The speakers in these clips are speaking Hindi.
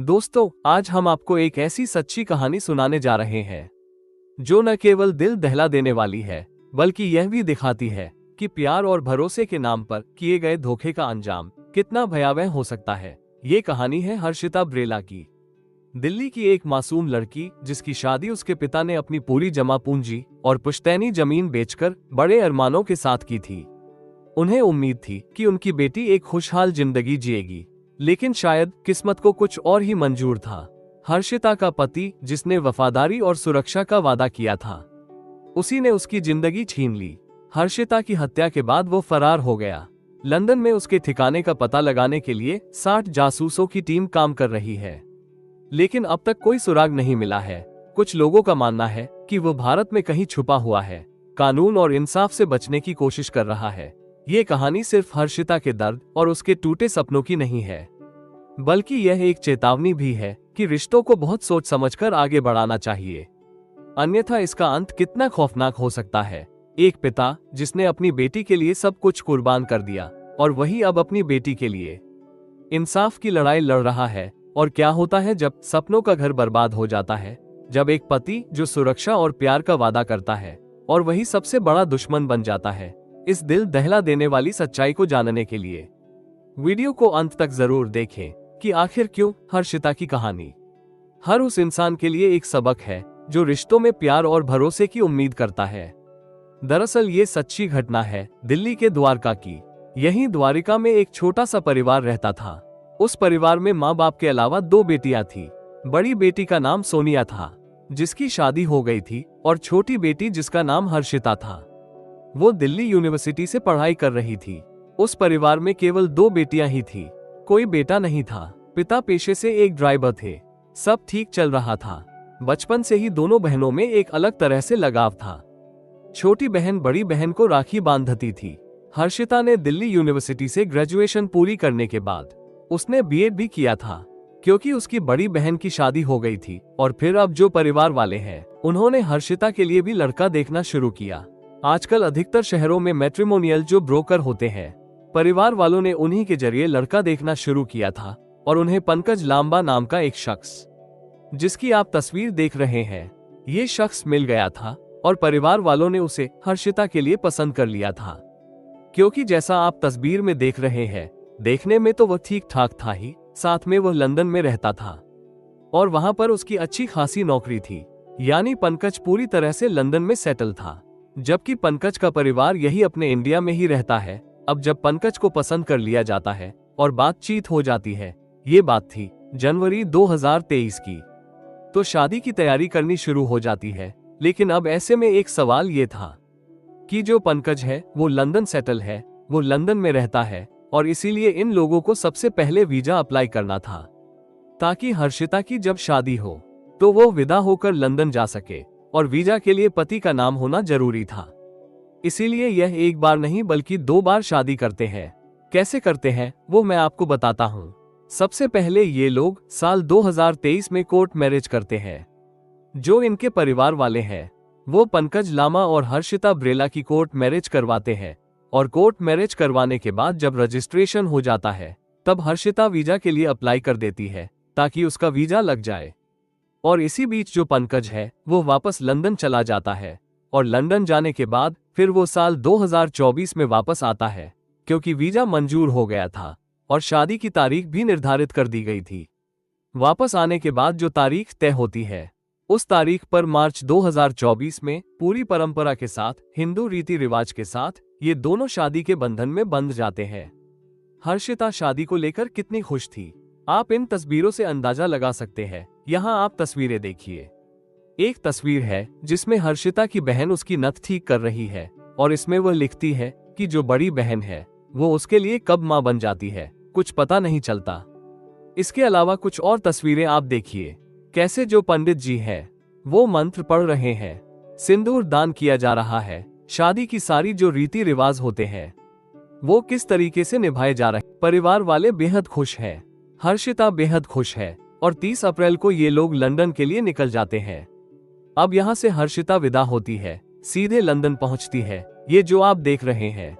दोस्तों, आज हम आपको एक ऐसी सच्ची कहानी सुनाने जा रहे हैं जो न केवल दिल दहला देने वाली है, बल्कि यह भी दिखाती है कि प्यार और भरोसे के नाम पर किए गए धोखे का अंजाम कितना भयावह हो सकता है। ये कहानी है हर्षिता ब्रेला की। दिल्ली की एक मासूम लड़की जिसकी शादी उसके पिता ने अपनी पूरी जमा पूंजी और पुश्तैनी जमीन बेचकर बड़े अरमानों के साथ की थी। उन्हें उम्मीद थी कि उनकी बेटी एक खुशहाल जिंदगी जिएगी, लेकिन शायद किस्मत को कुछ और ही मंजूर था। हर्षिता का पति, जिसने वफादारी और सुरक्षा का वादा किया था, उसी ने उसकी जिंदगी छीन ली। हर्षिता की हत्या के बाद वो फरार हो गया। लंदन में उसके ठिकाने का पता लगाने के लिए 60 जासूसों की टीम काम कर रही है, लेकिन अब तक कोई सुराग नहीं मिला है। कुछ लोगों का मानना है कि वो भारत में कहीं छुपा हुआ है, कानून और इंसाफ से बचने की कोशिश कर रहा है। ये कहानी सिर्फ हर्षिता के दर्द और उसके टूटे सपनों की नहीं है, बल्कि यह एक चेतावनी भी है कि रिश्तों को बहुत सोच समझकर आगे बढ़ाना चाहिए, अन्यथा इसका अंत कितना खौफनाक हो सकता है। एक पिता जिसने अपनी बेटी के लिए सब कुछ कुर्बान कर दिया, और वही अब अपनी बेटी के लिए इंसाफ की लड़ाई लड़ रहा है। और क्या होता है जब सपनों का घर बर्बाद हो जाता है, जब एक पति जो सुरक्षा और प्यार का वादा करता है और वही सबसे बड़ा दुश्मन बन जाता है। इस दिल दहला देने वाली सच्चाई को जानने के लिए वीडियो को अंत तक जरूर देखें कि आखिर क्यों हर्षिता की कहानी हर उस इंसान के लिए एक सबक है जो रिश्तों में प्यार और भरोसे की उम्मीद करता है। दरअसल ये सच्ची घटना है दिल्ली के द्वारका की। यहीं द्वारिका में एक छोटा सा परिवार रहता था। उस परिवार में माँ बाप के अलावा 2 बेटियां थी। बड़ी बेटी का नाम सोनिया था, जिसकी शादी हो गई थी, और छोटी बेटी जिसका नाम हर्षिता था, वो दिल्ली यूनिवर्सिटी से पढ़ाई कर रही थी। उस परिवार में केवल 2 बेटियां ही थी, कोई बेटा नहीं था। पिता पेशे से एक ड्राइवर थे। सब ठीक चल रहा था। बचपन से ही दोनों बहनों में एक अलग तरह से लगाव था। छोटी बहन बड़ी बहन को राखी बांधती थी। हर्षिता ने दिल्ली यूनिवर्सिटी से ग्रेजुएशन पूरी करने के बाद उसने बीएड भी किया था, क्योंकि उसकी बड़ी बहन की शादी हो गई थी। और फिर अब जो परिवार वाले हैं, उन्होंने हर्षिता के लिए भी लड़का देखना शुरू किया। आजकल अधिकतर शहरों में मैट्रिमोनियल जो ब्रोकर होते हैं, परिवार वालों ने उन्हीं के जरिए लड़का देखना शुरू किया था। और उन्हें पंकज लांबा नाम का एक शख्स, जिसकी आप तस्वीर देख रहे हैं, ये शख्स मिल गया था। और परिवार वालों ने उसे हर्षिता के लिए पसंद कर लिया था, क्योंकि जैसा आप तस्वीर में देख रहे हैं, देखने में तो वह ठीक ठाक था ही, साथ में वह लंदन में रहता था और वहां पर उसकी अच्छी खासी नौकरी थी। यानी पंकज पूरी तरह से लंदन में सेटल था, जबकि पंकज का परिवार यही अपने इंडिया में ही रहता है। अब जब पंकज को पसंद कर लिया जाता है और बातचीत हो जाती है, ये बात थी जनवरी 2023 की, तो शादी की तैयारी करनी शुरू हो जाती है। लेकिन अब ऐसे में एक सवाल ये था कि जो पंकज है वो लंदन सेटल है, वो लंदन में रहता है, और इसीलिए इन लोगों को सबसे पहले वीजा अप्लाई करना था, ताकि हर्षिता की जब शादी हो तो वो विदा होकर लंदन जा सके। और वीजा के लिए पति का नाम होना जरूरी था। इसीलिए यह एक बार नहीं बल्कि 2 बार शादी करते हैं। कैसे करते हैं वो मैं आपको बताता हूँ। सबसे पहले ये लोग साल 2023 में कोर्ट मैरिज करते हैं। जो इनके परिवार वाले हैं, वो पंकज लामा और हर्षिता ब्रेला की कोर्ट मैरिज करवाते हैं। और कोर्ट मैरिज करवाने के बाद जब रजिस्ट्रेशन हो जाता है, तब हर्षिता वीजा के लिए अप्लाई कर देती है, ताकि उसका वीजा लग जाए। और इसी बीच जो पंकज है वो वापस लंदन चला जाता है। और लंदन जाने के बाद फिर वो साल 2024 में वापस आता है, क्योंकि वीजा मंजूर हो गया था और शादी की तारीख भी निर्धारित कर दी गई थी। वापस आने के बाद जो तारीख तय होती है, उस तारीख पर मार्च 2024 में पूरी परंपरा के साथ, हिंदू रीति रिवाज के साथ, ये दोनों शादी के बंधन में बंध जाते हैं। हर्षिता शादी को लेकर कितनी खुश थी, आप इन तस्वीरों से अंदाजा लगा सकते हैं। यहाँ आप तस्वीरें देखिए। एक तस्वीर है जिसमें हर्षिता की बहन उसकी नथ ठीक कर रही है, और इसमें वह लिखती है कि जो बड़ी बहन है वो उसके लिए कब मां बन जाती है कुछ पता नहीं चलता। इसके अलावा कुछ और तस्वीरें आप देखिए, कैसे जो पंडित जी हैं वो मंत्र पढ़ रहे हैं, सिंदूर दान किया जा रहा है, शादी की सारी जो रीति रिवाज होते हैं वो किस तरीके से निभाए जा रहे हैं। परिवार वाले बेहद खुश हैं, हर्षिता बेहद खुश है, और 30 अप्रैल को ये लोग लंदन के लिए निकल जाते हैं। अब यहाँ से हर्षिता विदा होती है, सीधे लंदन पहुंचती है। ये जो आप देख रहे हैं,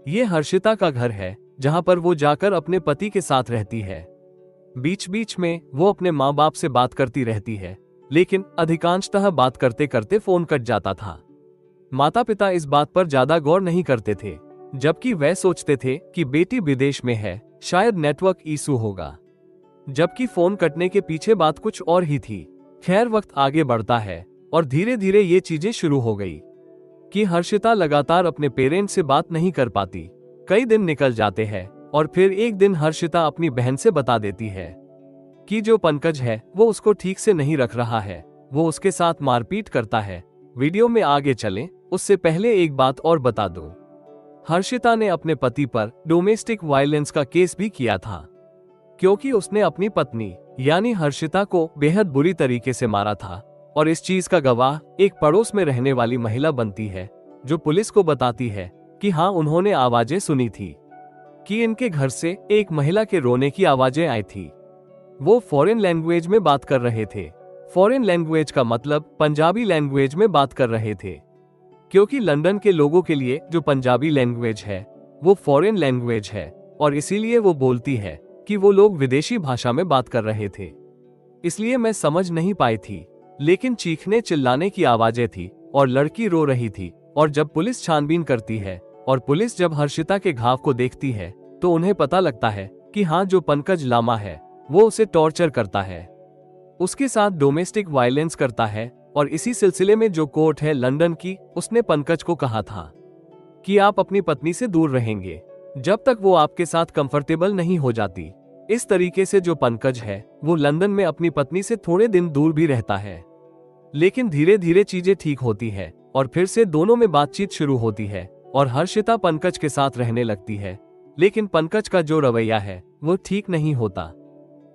ये हर्षिता का घर है, जहां पर वो जाकर अपने पति के साथ रहती है। बीच बीच में वो अपने माँ बाप से बात करती रहती है, लेकिन अधिकांशतः बात करते करते फोन कट जाता था। माता पिता इस बात पर ज्यादा गौर नहीं करते थे, जबकि वह सोचते थे कि बेटी विदेश में है, शायद नेटवर्क इशू होगा। जबकि फोन कटने के पीछे बात कुछ और ही थी। खैर, वक्त आगे बढ़ता है और धीरे धीरे ये चीजें शुरू हो गई कि हर्षिता लगातार अपने पेरेंट्स से बात नहीं कर पाती। कई दिन निकल जाते हैं और फिर एक दिन हर्षिता अपनी बहन से बता देती है कि जो पंकज है वो उसको ठीक से नहीं रख रहा है, वो उसके साथ मारपीट करता है। वीडियो में आगे चलें उससे पहले एक बात और बता दूं, हर्षिता ने अपने पति पर डोमेस्टिक वायलेंस का केस भी किया था, क्योंकि उसने अपनी पत्नी यानी हर्षिता को बेहद बुरी तरीके से मारा था। और इस चीज का गवाह एक पड़ोस में रहने वाली महिला बनती है, जो पुलिस को बताती है कि हाँ, उन्होंने आवाजें सुनी थी कि इनके घर से एक महिला के रोने की आवाजें आई थी। वो फॉरेन लैंग्वेज में बात कर रहे थे। फॉरेन लैंग्वेज का मतलब पंजाबी लैंग्वेज में बात कर रहे थे, क्योंकि लंदन के लोगों के लिए जो पंजाबी लैंग्वेज है वो फॉरेन लैंग्वेज है, और इसीलिए वो बोलती है कि वो लोग विदेशी भाषा में बात कर रहे थे। इसलिए मैं समझ नहीं पाई थी, लेकिन चीखने चिल्लाने की आवाजें थी और लड़की रो रही थी। और जब पुलिस छानबीन करती है और पुलिस जब हर्षिता के घाव को देखती है तो उन्हें पता लगता है कि हाँ, जो पंकज लामा है वो उसे टॉर्चर करता है, उसके साथ डोमेस्टिक वायलेंस करता है। और इसी सिलसिले में जो कोर्ट है लंदन की, उसने पंकज को कहा था कि आप अपनी पत्नी से दूर रहेंगे जब तक वो आपके साथ कंफर्टेबल नहीं हो जाती। इस तरीके से जो पंकज है वो लंदन में अपनी पत्नी से थोड़े दिन दूर भी रहता है, लेकिन धीरे धीरे चीजें ठीक होती है और फिर से दोनों में बातचीत शुरू होती है और हर्षिता पंकज के साथ रहने लगती है। लेकिन पंकज का जो रवैया है वो ठीक नहीं होता।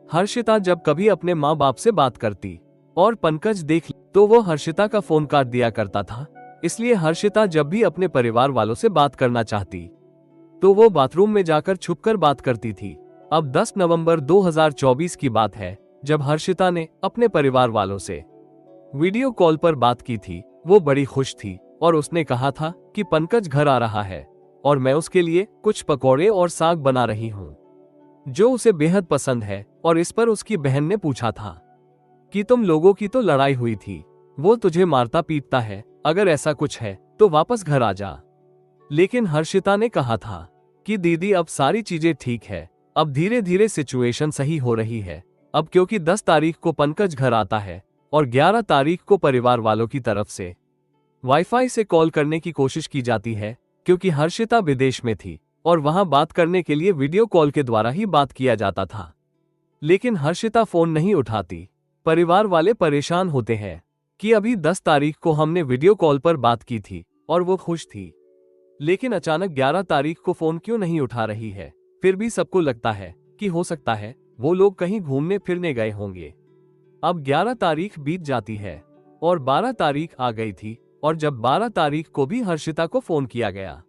हर्षिता जब कभी अपने माँ बाप से बात करती और पंकज देख तो वो हर्षिता का फोन काट दिया करता था। इसलिए हर्षिता जब भी अपने परिवार वालों से बात करना चाहती तो वो बाथरूम में जाकर छुपकर बात करती थी। अब 10 नवंबर 2024 की बात है, जब हर्षिता ने अपने परिवार वालों से वीडियो कॉल पर बात की थी। वो बड़ी खुश थी और उसने कहा था कि पंकज घर आ रहा है और मैं उसके लिए कुछ पकौड़े और साग बना रही हूँ, जो उसे बेहद पसंद है। और इस पर उसकी बहन ने पूछा था कि तुम लोगों की तो लड़ाई हुई थी, वो तुझे मारता पीटता है, अगर ऐसा कुछ है तो वापस घर आ जा। लेकिन हर्षिता ने कहा था कि दीदी, अब सारी चीजें ठीक है, अब धीरे धीरे सिचुएशन सही हो रही है। अब क्योंकि 10 तारीख को पंकज घर आता है और 11 तारीख को परिवार वालों की तरफ से वाईफाई से कॉल करने की कोशिश की जाती है, क्योंकि हर्षिता विदेश में थी और वहां बात करने के लिए वीडियो कॉल के द्वारा ही बात किया जाता था। लेकिन हर्षिता फोन नहीं उठाती। परिवार वाले परेशान होते हैं कि अभी 10 तारीख को हमने वीडियो कॉल पर बात की थी और वो खुश थी, लेकिन अचानक 11 तारीख को फोन क्यों नहीं उठा रही है। फिर भी सबको लगता है कि हो सकता है वो लोग कहीं घूमने फिरने गए होंगे। अब 11 तारीख बीत जाती है और 12 तारीख आ गई थी, और जब 12 तारीख को भी हर्षिता को फोन किया गया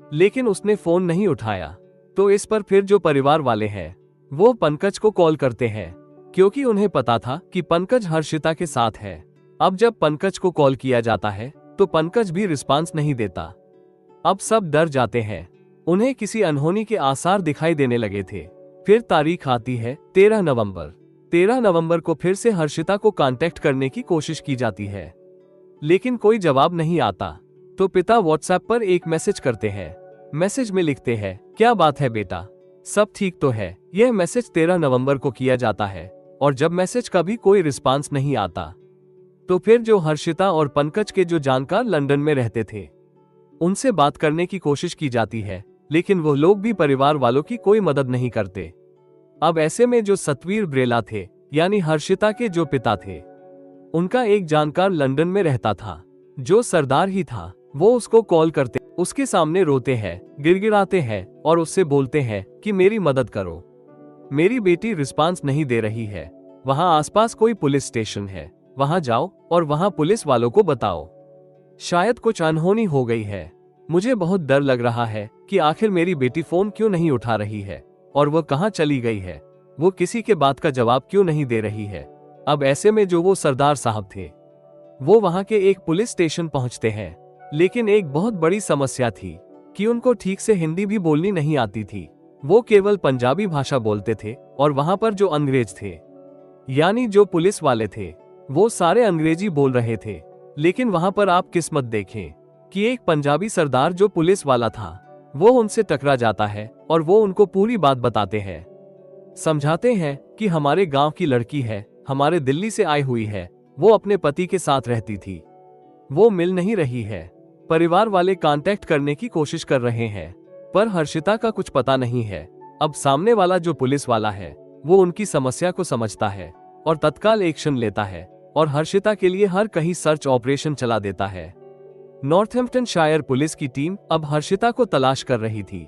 लेकिन उसने फोन नहीं उठाया, तो इस पर फिर जो परिवार वाले हैं वो पंकज को कॉल करते हैं, क्योंकि उन्हें पता था कि पंकज हर्षिता के साथ है। अब जब पंकज को कॉल किया जाता है तो पंकज भी रिस्पांस नहीं देता। अब सब डर जाते हैं, उन्हें किसी अनहोनी के आसार दिखाई देने लगे थे। फिर तारीख आती है 13 नवंबर। 13 नवंबर को फिर से हर्षिता को कांटेक्ट करने की कोशिश की जाती है, लेकिन कोई जवाब नहीं आता। तो पिता व्हाट्सएप पर एक मैसेज करते हैं। मैसेज में लिखते हैं, क्या बात है बेटा, सब ठीक तो है। यह मैसेज 13 नवंबर को किया जाता है, और जब मैसेज का भी कोई रिस्पांस नहीं आता तो फिर जो हर्षिता और पंकज के जो जानकार लंदन में रहते थे उनसे बात करने की कोशिश की जाती है, लेकिन वो लोग भी परिवार वालों की कोई मदद नहीं करते। अब ऐसे में जो सतवीर ब्रेला थे, यानी हर्षिता के जो पिता थे, उनका एक जानकार लंदन में रहता था जो सरदार ही था। वो उसको कॉल करते, उसके सामने रोते हैं, गिड़गिड़ाते हैं और उससे बोलते हैं कि मेरी मदद करो, मेरी बेटी रिस्पांस नहीं दे रही है। वहां आसपास कोई पुलिस स्टेशन है, वहां जाओ और वहां पुलिस वालों को बताओ, शायद कुछ अनहोनी हो गई है। मुझे बहुत डर लग रहा है कि आखिर मेरी बेटी फोन क्यों नहीं उठा रही है और वो कहां चली गई है, वो किसी के बात का जवाब क्यों नहीं दे रही है। अब ऐसे में जो वो सरदार साहब थे वो वहां के एक पुलिस स्टेशन पहुंचते हैं, लेकिन एक बहुत बड़ी समस्या थी कि उनको ठीक से हिंदी भी बोलनी नहीं आती थी। वो केवल पंजाबी भाषा बोलते थे और वहां पर जो अंग्रेज थे, यानी जो पुलिस वाले थे, वो सारे अंग्रेजी बोल रहे थे। लेकिन वहां पर आप किस्मत देखें कि एक पंजाबी सरदार जो पुलिस वाला था, वो उनसे टकरा जाता है और वो उनको पूरी बात बताते हैं, समझाते हैं कि हमारे गांव की लड़की है, हमारे दिल्ली से आई हुई है, वो अपने पति के साथ रहती थी, वो मिल नहीं रही है। परिवार वाले कांटेक्ट करने की कोशिश कर रहे हैं, पर हर्षिता का कुछ पता नहीं है। अब सामने वाला जो पुलिस वाला है, वो उनकी समस्या को समझता है और तत्काल एक्शन लेता है और हर्षिता के लिए हर कहीं सर्च ऑपरेशन चला देता है। नॉर्थहैम्प्टनशायर पुलिस की टीम अब हर्षिता को तलाश कर रही थी,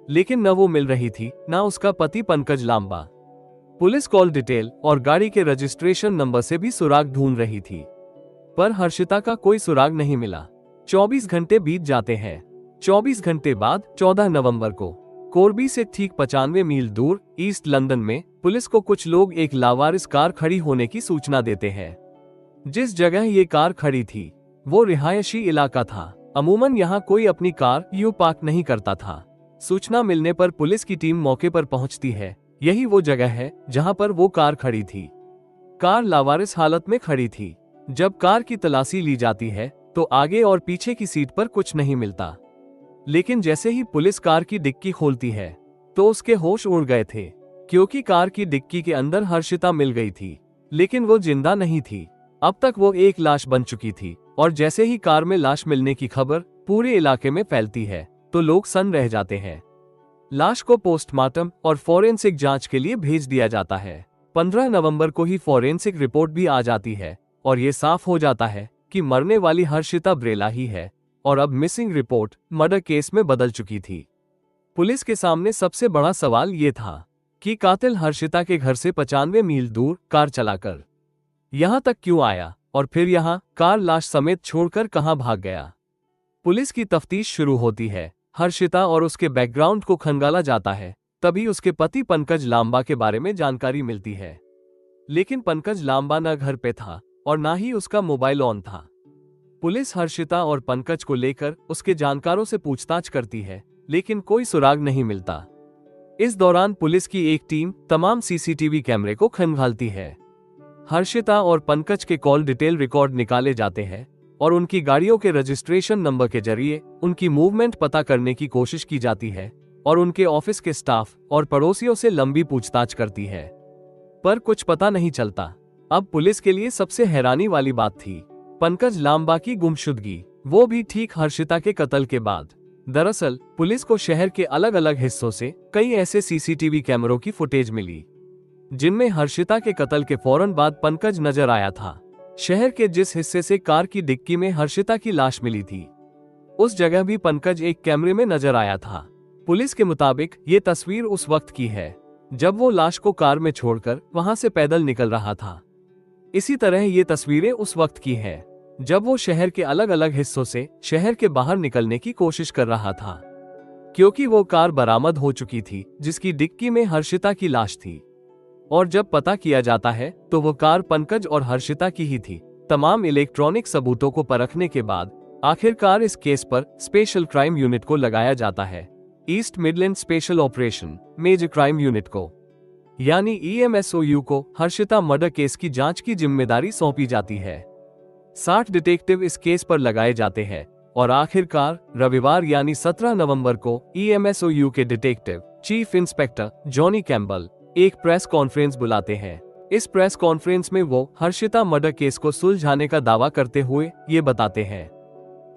लेकिन न वो मिल रही थी, न उसका पति Pankaj Lamba. Police call detail और गाड़ी के रजिस्ट्रेशन नंबर से भी सुराग ढूंढ रही थी, पर हर्षिता का कोई सुराग नहीं मिला। 24 घंटे बीत जाते हैं। 24 घंटे बाद 14 नवंबर को कोरबी से ठीक 95 मील दूर ईस्ट लंदन में पुलिस को कुछ लोग एक लावारिस कार खड़ी होने की सूचना देते हैं। जिस जगह ये कार खड़ी थी वो रिहायशी इलाका था। अमूमन यहाँ कोई अपनी कार यूं पार्क नहीं करता था। सूचना मिलने पर पुलिस की टीम मौके पर पहुंचती है। यही वो जगह है जहां पर वो कार खड़ी थी। कार लावारिस हालत में खड़ी थी। जब कार की तलाशी ली जाती है तो आगे और पीछे की सीट पर कुछ नहीं मिलता, लेकिन जैसे ही पुलिस कार की डिक्की खोलती है तो उसके होश उड़ गए थे, क्योंकि कार की डिक्की के अंदर हर्षिता मिल गई थी, लेकिन वो जिंदा नहीं थी। अब तक वो एक लाश बन चुकी थी और जैसे ही कार में लाश मिलने की खबर पूरे इलाके में फैलती है तो लोग सन्न रह जाते हैं। लाश को पोस्टमार्टम और फॉरेंसिक जांच के लिए भेज दिया जाता है। 15 नवंबर को ही फॉरेंसिक रिपोर्ट भी आ जाती है और ये साफ हो जाता है कि मरने वाली हर्षिता ब्रेला ही है और अब मिसिंग रिपोर्ट मर्डर केस में बदल चुकी थी। पुलिस के सामने सबसे बड़ा सवाल ये था कि कातिल हर्षिता के घर से 95 मील दूर कार चलाकर यहां तक क्यों आया और फिर यहां कार लाश समेत छोड़कर कहां भाग गया। पुलिस की तफ्तीश शुरू होती है। हर्षिता और उसके बैकग्राउंड को खंगाला जाता है। तभी उसके पति पंकज लांबा के बारे में जानकारी मिलती है, लेकिन पंकज लांबा न घर पे था और ना ही उसका मोबाइल ऑन था। पुलिस हर्षिता और पंकज को लेकर उसके जानकारों से पूछताछ करती है, लेकिन कोई सुराग नहीं मिलता। इस दौरान पुलिस की एक टीम तमाम सीसीटीवी कैमरे को खंगालती है। हर्षिता और पंकज के कॉल डिटेल रिकॉर्ड निकाले जाते हैं और उनकी गाड़ियों के रजिस्ट्रेशन नंबर के जरिए उनकी मूवमेंट पता करने की कोशिश की जाती है और उनके ऑफिस के स्टाफ और पड़ोसियों से लंबी पूछताछ करती है, पर कुछ पता नहीं चलता। अब पुलिस के लिए सबसे हैरानी वाली बात थी पंकज लांबा की गुमशुदगी, वो भी ठीक हर्षिता के कत्ल के बाद। दरअसल पुलिस को शहर के अलग अलग हिस्सों से कई ऐसे सीसीटीवी कैमरों की फुटेज मिली जिनमें हर्षिता के कत्ल के फौरन बाद पंकज नजर आया था। शहर के जिस हिस्से से कार की डिक्की में हर्षिता की लाश मिली थी, उस जगह भी पंकज एक कैमरे में नजर आया था। पुलिस के मुताबिक ये तस्वीर उस वक्त की है जब वो लाश को कार में छोड़कर वहां से पैदल निकल रहा था। इसी तरह ये तस्वीरें उस वक्त की हैं जब वो शहर के अलग अलग हिस्सों से शहर के बाहर निकलने की कोशिश कर रहा था, क्योंकि वो कार बरामद हो चुकी थी जिसकी डिक्की में हर्षिता की लाश थी। और जब पता किया जाता है तो वो कार पंकज और हर्षिता की ही थी। तमाम इलेक्ट्रॉनिक सबूतों को परखने के बाद आखिरकार इस केस पर स्पेशल क्राइम यूनिट को लगाया जाता है, East Midland special operation major crime unit को, यानी EMSOU को हर्षिता मर्डर केस की जांच की जिम्मेदारी सौंपी जाती है। 60 डिटेक्टिव इस केस पर लगाए जाते हैं और आखिरकार रविवार यानी 17 नवंबर को EMSOU के detective chief inspector Johnny Campbell एक प्रेस कॉन्फ्रेंस बुलाते हैं। इस प्रेस कॉन्फ्रेंस में वो हर्षिता मर्डर केस को सुलझाने का दावा करते हुए ये बताते हैं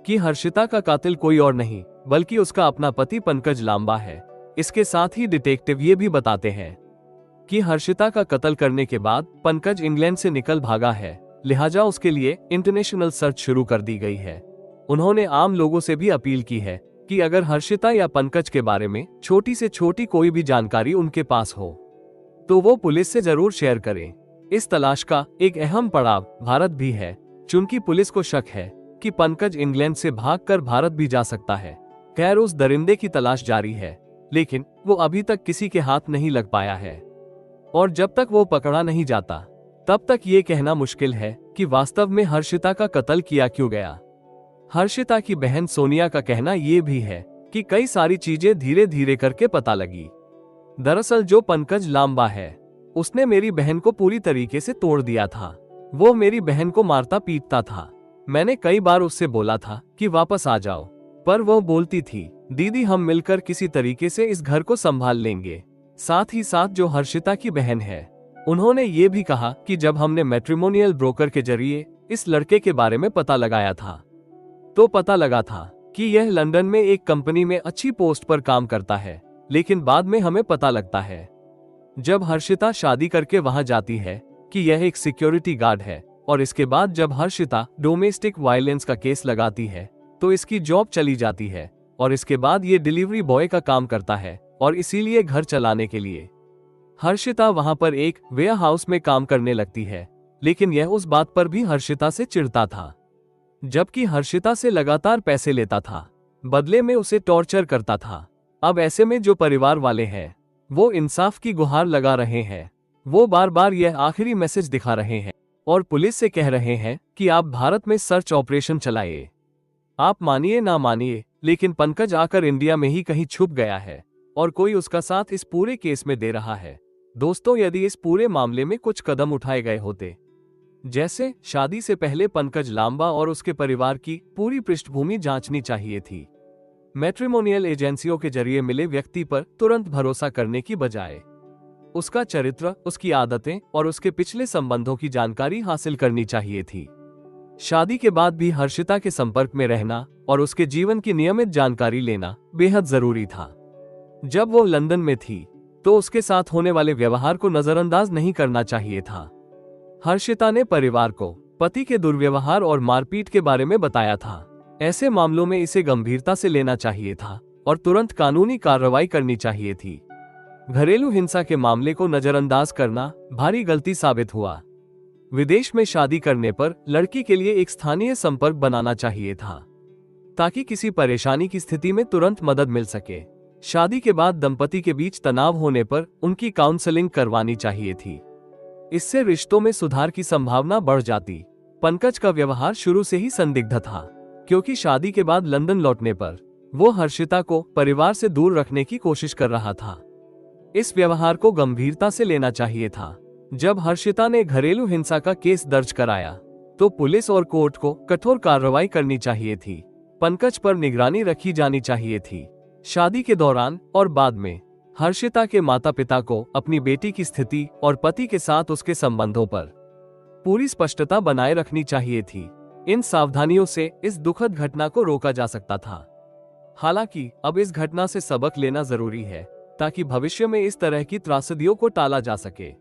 कि हर्षिता का कातिल कोई और नहीं बल्कि उसका अपना पति पंकज लांबा है। इसके साथ ही डिटेक्टिव ये भी बताते हैं कि हर्षिता का कत्ल करने के बाद पंकज इंग्लैंड से निकल भागा है, लिहाजा उसके लिए इंटरनेशनल सर्च शुरू कर दी गई है। उन्होंने आम लोगों से भी अपील की है कि अगर हर्षिता या पंकज के बारे में छोटी से छोटी कोई भी जानकारी उनके पास हो तो वो पुलिस से जरूर शेयर करें। इस तलाश का एक अहम पड़ाव भारत भी है, चूंकि पुलिस को शक है कि पंकज इंग्लैंड से भागकर भारत भी जा सकता है। खैर, उस दरिंदे की तलाश जारी है, लेकिन वो अभी तक किसी के हाथ नहीं लग पाया है और जब तक वो पकड़ा नहीं जाता तब तक ये कहना मुश्किल है कि वास्तव में हर्षिता का कत्ल किया क्यों गया। हर्षिता की बहन सोनिया का कहना ये भी है कि कई सारी चीजें धीरे धीरे करके पता लगी। दरअसल जो पंकज लांबा है, उसने मेरी बहन को पूरी तरीके से तोड़ दिया था। वो मेरी बहन को मारता पीटता था। मैंने कई बार उससे बोला था कि वापस आ जाओ, पर वो बोलती थी, दीदी हम मिलकर किसी तरीके से इस घर को संभाल लेंगे। साथ ही साथ जो हर्षिता की बहन है, उन्होंने ये भी कहा कि जब हमने मैट्रिमोनियल ब्रोकर के जरिए इस लड़के के बारे में पता लगाया था, तो पता लगा था कि यह लंदन में एक कंपनी में अच्छी पोस्ट पर काम करता है। लेकिन बाद में हमें पता लगता है, जब हर्षिता शादी करके वहां जाती है, कि यह एक सिक्योरिटी गार्ड है। और इसके बाद जब हर्षिता डोमेस्टिक वायलेंस का केस लगाती है, तो इसकी जॉब चली जाती है। और इसके बाद ये डिलीवरी बॉय का काम करता है, और इसीलिए घर चलाने के लिए हर्षिता वहां पर एक वेयर हाउस में काम करने लगती है। लेकिन यह उस बात पर भी हर्षिता से चिढ़ता था, जबकि हर्षिता से लगातार पैसे लेता था, बदले में उसे टॉर्चर करता था। अब ऐसे में जो परिवार वाले हैं, वो इंसाफ की गुहार लगा रहे हैं। वो बार बार यह आखिरी मैसेज दिखा रहे हैं और पुलिस से कह रहे हैं कि आप भारत में सर्च ऑपरेशन चलाइए। आप मानिए ना मानिए, लेकिन पंकज आकर इंडिया में ही कहीं छुप गया है और कोई उसका साथ इस पूरे केस में दे रहा है। दोस्तों, यदि इस पूरे मामले में कुछ कदम उठाए गए होते, जैसे शादी से पहले पंकज लांबा और उसके परिवार की पूरी पृष्ठभूमि जांचनी चाहिए थी। मैट्रिमोनियल एजेंसियों के जरिए मिले व्यक्ति पर तुरंत भरोसा करने की बजाय उसका चरित्र, उसकी आदतें और उसके पिछले संबंधों की जानकारी हासिल करनी चाहिए थी। शादी के बाद भी हर्षिता के संपर्क में रहना और उसके जीवन की नियमित जानकारी लेना बेहद जरूरी था। जब वो लंदन में थी, तो उसके साथ होने वाले व्यवहार को नजरअंदाज नहीं करना चाहिए था। हर्षिता ने परिवार को पति के दुर्व्यवहार और मारपीट के बारे में बताया था। ऐसे मामलों में इसे गंभीरता से लेना चाहिए था और तुरंत कानूनी कार्रवाई करनी चाहिए थी। घरेलू हिंसा के मामले को नजरअंदाज करना भारी गलती साबित हुआ। विदेश में शादी करने पर लड़की के लिए एक स्थानीय संपर्क बनाना चाहिए था, ताकि किसी परेशानी की स्थिति में तुरंत मदद मिल सके। शादी के बाद दंपति के बीच तनाव होने पर उनकी काउंसलिंग करवानी चाहिए थी। इससे रिश्तों में सुधार की संभावना बढ़ जाती। पंकज का व्यवहार शुरू से ही संदिग्ध था, क्योंकि शादी के बाद लंदन लौटने पर वो हर्षिता को परिवार से दूर रखने की कोशिश कर रहा था। इस व्यवहार को गंभीरता से लेना चाहिए था। जब हर्षिता ने घरेलू हिंसा का केस दर्ज कराया, तो पुलिस और कोर्ट को कठोर कार्रवाई करनी चाहिए थी। पंकज पर निगरानी रखी जानी चाहिए थी। शादी के दौरान और बाद में हर्षिता के माता पिता को अपनी बेटी की स्थिति और पति के साथ उसके संबंधों पर पूरी स्पष्टता बनाए रखनी चाहिए थी। इन सावधानियों से इस दुखद घटना को रोका जा सकता था। हालांकि अब इस घटना से सबक लेना जरूरी है, ताकि भविष्य में इस तरह की त्रासदियों को टाला जा सके।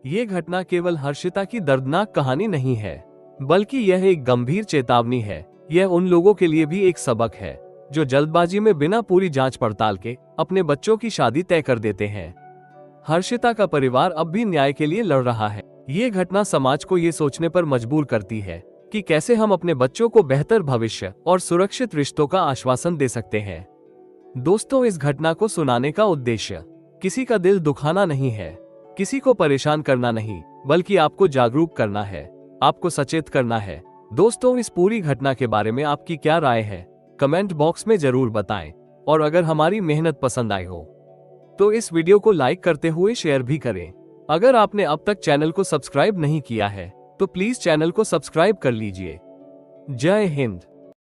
ये घटना केवल हर्षिता की दर्दनाक कहानी नहीं है, बल्कि यह एक गंभीर चेतावनी है। यह उन लोगों के लिए भी एक सबक है जो जल्दबाजी में बिना पूरी जांच पड़ताल के अपने बच्चों की शादी तय कर देते हैं। हर्षिता का परिवार अब भी न्याय के लिए लड़ रहा है। ये घटना समाज को ये सोचने पर मजबूर करती है कि कैसे हम अपने बच्चों को बेहतर भविष्य और सुरक्षित रिश्तों का आश्वासन दे सकते हैं। दोस्तों, इस घटना को सुनाने का उद्देश्य किसी का दिल दुखाना नहीं है, किसी को परेशान करना नहीं, बल्कि आपको जागरूक करना है, आपको सचेत करना है। दोस्तों, इस पूरी घटना के बारे में आपकी क्या राय है, कमेंट बॉक्स में जरूर बताएं। और अगर हमारी मेहनत पसंद आई हो, तो इस वीडियो को लाइक करते हुए शेयर भी करें। अगर आपने अब तक चैनल को सब्सक्राइब नहीं किया है, तो प्लीज चैनल को सब्सक्राइब कर लीजिए। जय हिंद।